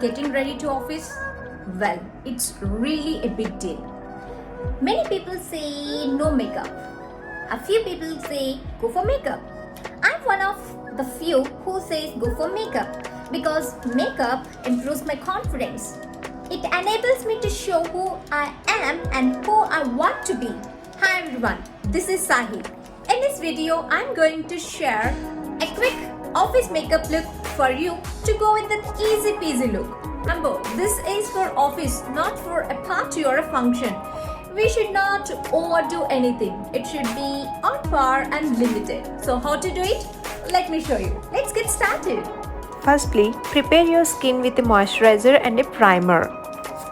Getting ready to office? Well, it's really a big deal. Many people say no makeup. A few people say go for makeup. I'm one of the few who says go for makeup because makeup improves my confidence. It enables me to show who I am and who I want to be. Hi everyone, this is Sahi. In this video, I'm going to share a quick office makeup look for you to go with an easy peasy look. Remember, this is for office, not for a party or a function. We should not overdo anything. It should be on par and limited. So how to do it? Let me show you. Let's get started. Firstly, prepare your skin with a moisturizer and a primer.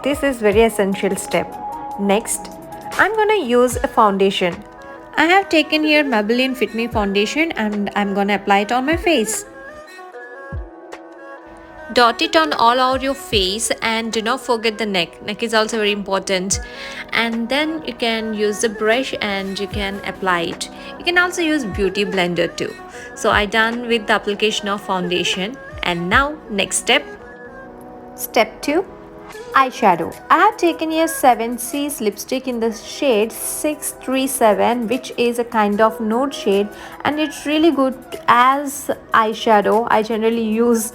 This is very essential step. Next, I'm gonna use a foundation. I have taken here Maybelline Fit Me foundation and I'm gonna apply it on my face. Dot it on all over your face and do not forget the neck. Neck is also very important. And then you can use the brush and you can apply it. You can also use beauty blender too. So I done with the application of foundation. And now next step. Step 2. Eyeshadow. I have taken here 7C's lipstick in the shade 637, which is a kind of nude shade, and it's really good as eyeshadow. I generally use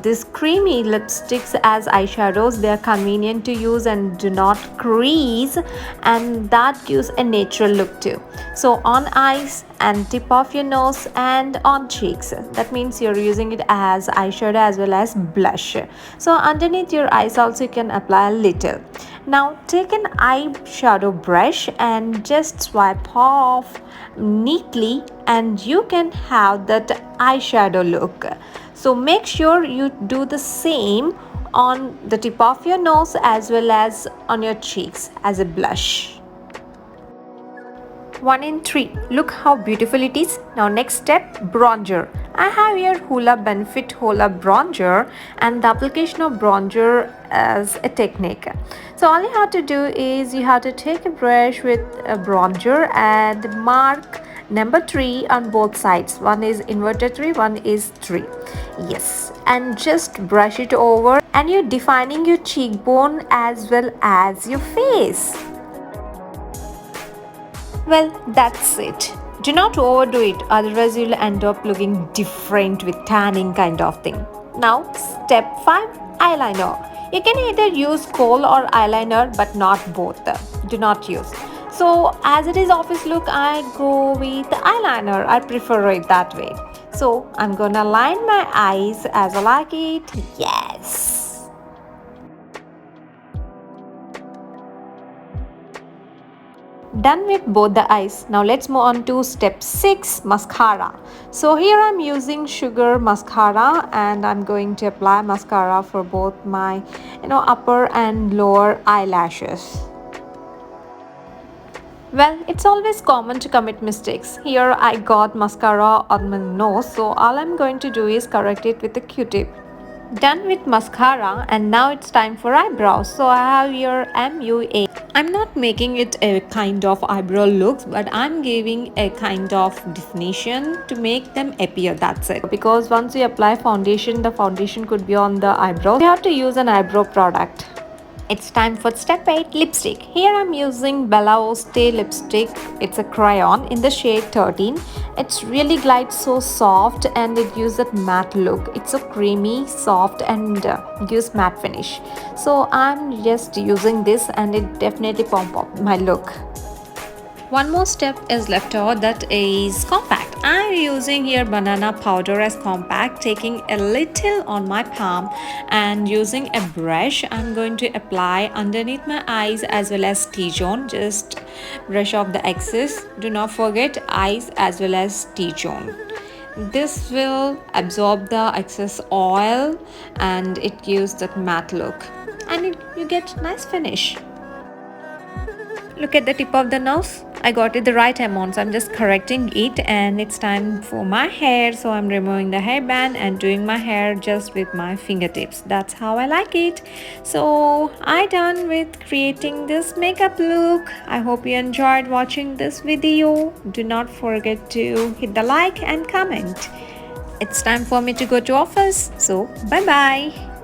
these creamy lipsticks as eyeshadows. They are convenient to use and do not crease, and that gives a natural look too. So on eyes and tip of your nose and on cheeks, that means you're using it as eyeshadow as well as blush. So underneath your eyes also you can apply a little. Now take an eyeshadow brush and just swipe off neatly and you can have that eyeshadow look. So make sure you do the same on the tip of your nose as well as on your cheeks as a blush. 1 in 3. Look how beautiful it is. Now next step, bronzer. I have here Hoola Benefit Hoola bronzer, and the application of bronzer as a technique. So all you have to do is you have to take a brush with a bronzer and mark number 3 on both sides. One is inverted 3, one is 3. Yes, and just brush it over and you're defining your cheekbone as well as your face. Well, that's it. Do not overdo it, otherwise you'll end up looking different with tanning kind of thing. Now, step 5, eyeliner. You can either use kohl or eyeliner, but not both. Do not use. So, as it is office look, I go with eyeliner. I prefer it that way. So, I'm gonna line my eyes as I like it. Yes. Done with both the eyes. Now let's move on to step 6, mascara. So here I'm using Sugar mascara and I'm going to apply mascara for both my upper and lower eyelashes. Well, it's always common to commit mistakes. Here I got mascara on my nose, so all I'm going to do is correct it with a Q-tip. Done with mascara, and now it's time for eyebrows. So I have here MUA. I'm not making it a kind of eyebrow looks, but I'm giving a kind of definition to make them appear. That's it. Because once you apply foundation, the foundation could be on the eyebrow. You have to use an eyebrow product. It's time for step 8, lipstick. Here I'm using Bella Oste lipstick. It's a crayon in the shade 13. It's really glides so soft and it gives that matte look. It's so creamy, soft and gives matte finish. So I'm just using this and it definitely pump up my look. One more step is left over, that is compact. I'm using here banana powder as compact, taking a little on my palm and using a brush. I'm going to apply underneath my eyes as well as T-zone. Just brush off the excess. Do not forget eyes as well as T-zone. This will absorb the excess oil and it gives that matte look and you get nice finish. Look at the tip of the nose. I got it the right amount, so I'm just correcting it, and it's time for my hair. So I'm removing the hairband and doing my hair just with my fingertips. That's how I like it. So I done with creating this makeup look. I hope you enjoyed watching this video. Do not forget to hit the like and comment. It's time for me to go to office. So bye bye.